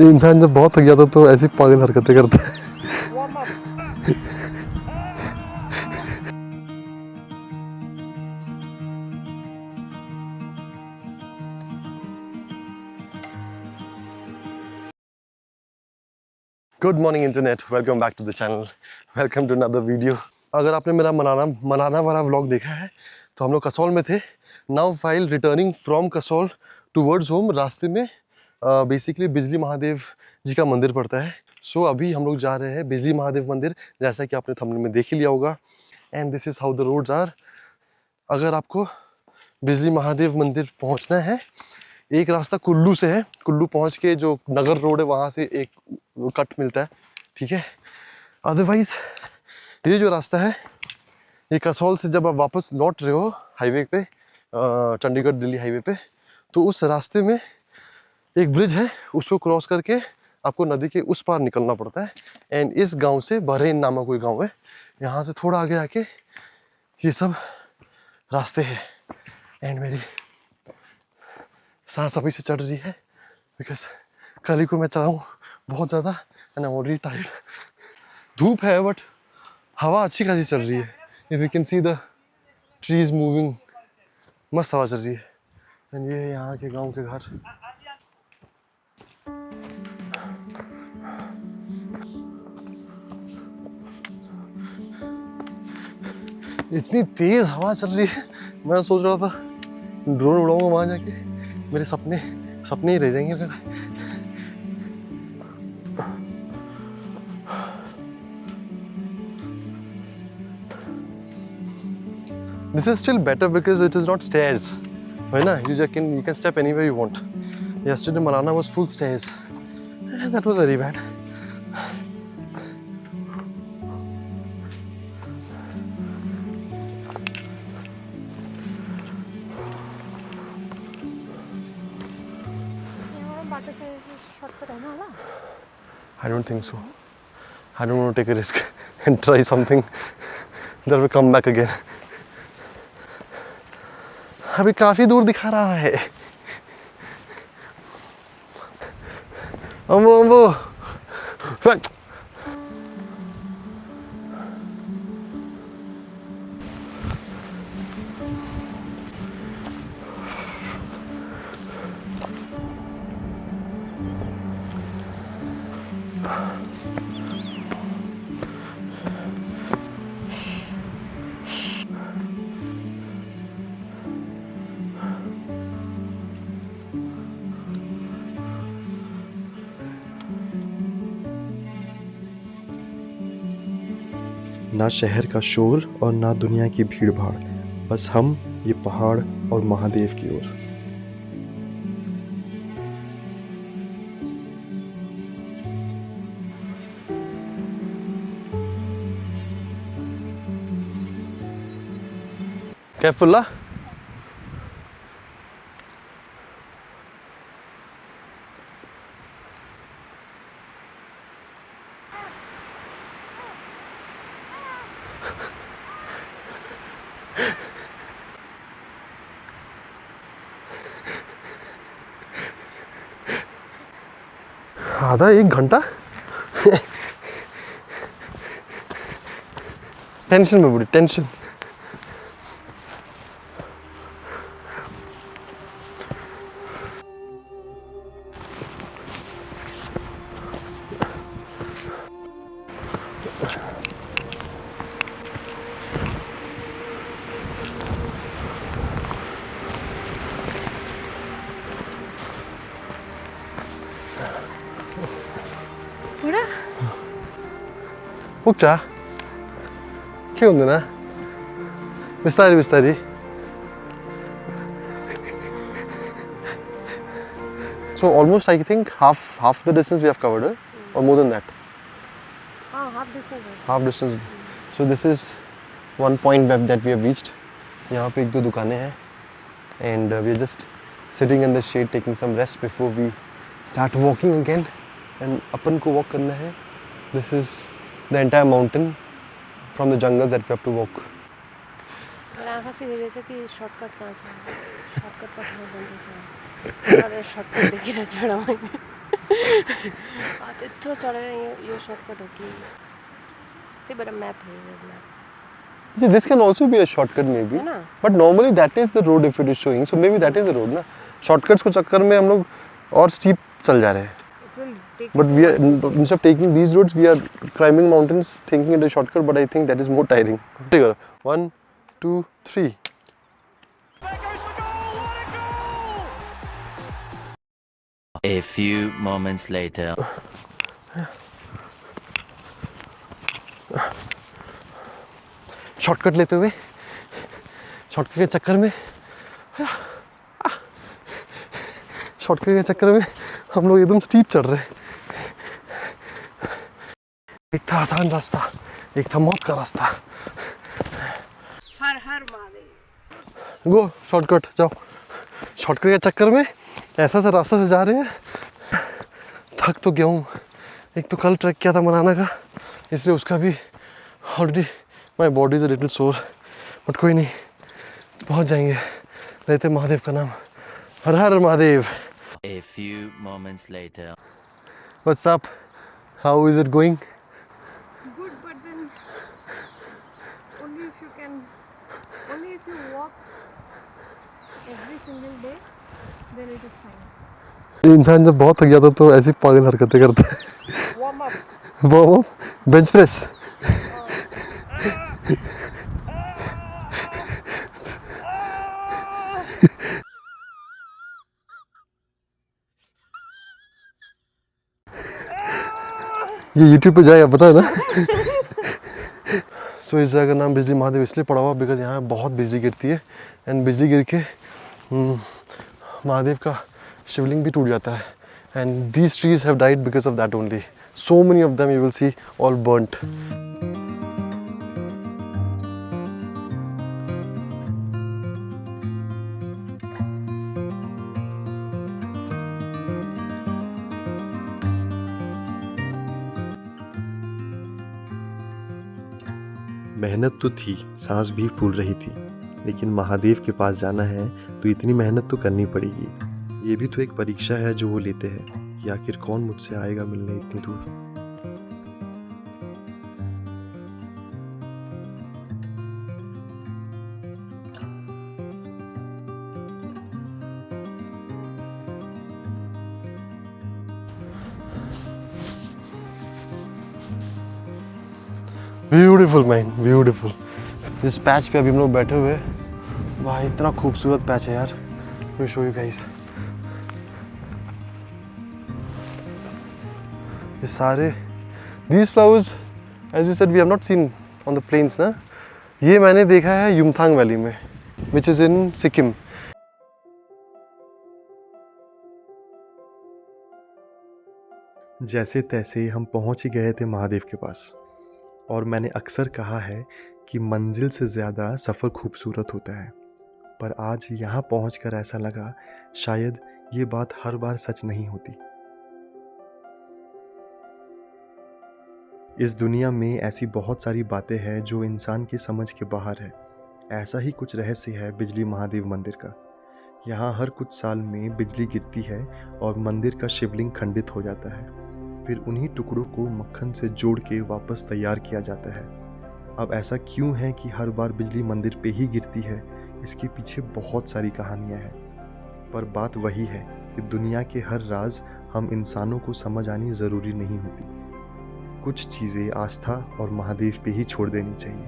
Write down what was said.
इंसान जब बहुत थक जाता तो ऐसी पागल हरकतें करता है। Good morning internet, welcome back to the channel, welcome to another video. अगर आपने मेरा मनाना वाला व्लॉग देखा है तो हम लोग कसौल में थे। Now file returning from Kasol towards home, रास्ते में बेसिकली बिजली महादेव जी का मंदिर पड़ता है। सो अभी हम लोग जा रहे हैं बिजली महादेव मंदिर, जैसा कि आपने थंबनेल में देख ही लिया होगा। And this is how the roads are. अगर आपको बिजली महादेव मंदिर पहुंचना है, एक रास्ता कुल्लू से है। कुल्लू पहुंच के जो नगर रोड है वहाँ से एक कट मिलता है, ठीक है। अदरवाइज ये जो रास्ता है, ये कसौल से जब आप वापस लौट रहे हो हाईवे पे, चंडीगढ़ दिल्ली हाईवे पे, तो उस रास्ते में एक ब्रिज है, उसको क्रॉस करके आपको नदी के उस पार निकलना पड़ता है। एंड इस गांव से बरहेन नामक कोई गांव है, यहाँ से थोड़ा आगे आके ये सब रास्ते हैं। एंड मेरी सांस अभी से चढ़ रही है बिकॉज कल ही को मैं चला हूँ बहुत ज़्यादा and I am already tired. धूप है बट हवा अच्छी खासी चल रही है। If you can see the trees moving, मस्त हवा चल रही है। एंड ये यहाँ के गांव के घर। इतनी तेज हवा चल रही है, मैं सोच रहा था ड्रोन उड़ाऊंगा वहां जाके, मेरे सपने सपने ही रह जाएंगे फिर। This is still better because it is not stairs, है ना? You can step anywhere you want. Yesterday Malana was full stairs. That was very bad. I don't think so. I don't want to take a risk and try something that will come back again. अभी काफी दूर दिखा रहा है। अम्बो अम्बो ना शहर का शोर और ना दुनिया की भीड़ भाड़, बस हम, ये पहाड़ और महादेव की ओर। Careful, आधा एक घंटा टेंशन में बुढ़ी tension. 먹자. 키운 누나. 비슷하리 비슷하리. So almost I think half the distance we have covered, or more than that. half distance. Half distance. So this is one point that we have reached. यहाँ पे एक दो दुकानें हैं and we are just sitting in the shade taking some rest before we start walking again. And अपन को walk करना है. This is the entire mountain from the jungles that we have to walk. হাসি হয়ে গেছে কি shortcut না আছে shortcut পাঠানো বন্ধ আছে और शॉर्टकट देखी ना छोड़ा मैंने आते तो चले ये शॉर्टकट हो कि ते बड़ा मैप है ये map Yeah, this can also be a shortcut maybe. है ना But normally that is the road if it is showing. So maybe that is the road ना. Shortcuts को चक्कर में हम लोग और steep चल जा रहे हैं. it will take But we are instead of taking these roads, we are climbing mountains, thinking it is shortcut. But I think that is more tiring. ठीक है. 1, 2, 3. A few moments later. Shortcut लेते हुए shortcut के चक्कर में हम लोग एकदम स्टीप चढ़ रहे हैं. एक था आसान रास्ता, एक था मौत का रास्ता. हर हर महादेव गो शॉर्टकट जाओ. शॉर्टकट के चक्कर में ऐसा सा रास्ता से जा रहे हैं. थक तो गया हूँ. एक तो कल ट्रैक किया था मनाना का, इसलिए उसका भी already my body is a little सोर. बट कोई नहीं, पहुँच जाएंगे. लेते महादेव का नाम. हर हर Mahadev. A few moments later. What's up? How is it going? good but then only if you can only if you walk every single day then it is fine इंसान जब बहुत थक जाता है तो ऐसी पागल हरकतें करता है. warm up वो बेंच प्रेस. ये YouTube पे जाएगा पता है ना. सो इस जगह का नाम बिजली महादेव इसलिए पड़ा हुआ बिकॉज यहाँ बहुत बिजली गिरती है. एंड बिजली गिर के महादेव का शिवलिंग भी टूट जाता है. And these trees have died because of that only. So many of them you will see all burnt. मेहनत तो थी, सांस भी फूल रही थी, लेकिन महादेव के पास जाना है तो इतनी मेहनत तो करनी पड़ेगी. ये भी तो एक परीक्षा है जो वो लेते हैं कि आखिर कौन मुझसे आएगा मिलने इतनी दूर. Beautiful man, beautiful. इस पैच पे अभी हम लोग बैठे हुए हैं. वाह इतना खूबसूरत पैच है यार. मैं शो यू गाइस. ये सारे these flowers as you said we have not seen on the plains ना. ये मैंने देखा है युमथांग वैली में which is in सिक्किम. जैसे तैसे हम पहुंच ही गए थे महादेव के पास. और मैंने अक्सर कहा है कि मंजिल से ज़्यादा सफ़र खूबसूरत होता है. पर आज यहाँ पहुंचकर ऐसा लगा शायद ये बात हर बार सच नहीं होती. इस दुनिया में ऐसी बहुत सारी बातें हैं जो इंसान की समझ के बाहर है. ऐसा ही कुछ रहस्य है बिजली महादेव मंदिर का. यहाँ हर कुछ साल में बिजली गिरती है और मंदिर का शिवलिंग खंडित हो जाता है. फिर उन्हीं टुकड़ों को मक्खन से जोड़ के वापस तैयार किया जाता है. अब ऐसा क्यों है कि हर बार बिजली मंदिर पे ही गिरती है? इसके पीछे बहुत सारी कहानियाँ हैं. पर बात वही है कि दुनिया के हर राज हम इंसानों को समझ आनी ज़रूरी नहीं होती. कुछ चीज़ें आस्था और महादेव पे ही छोड़ देनी चाहिए.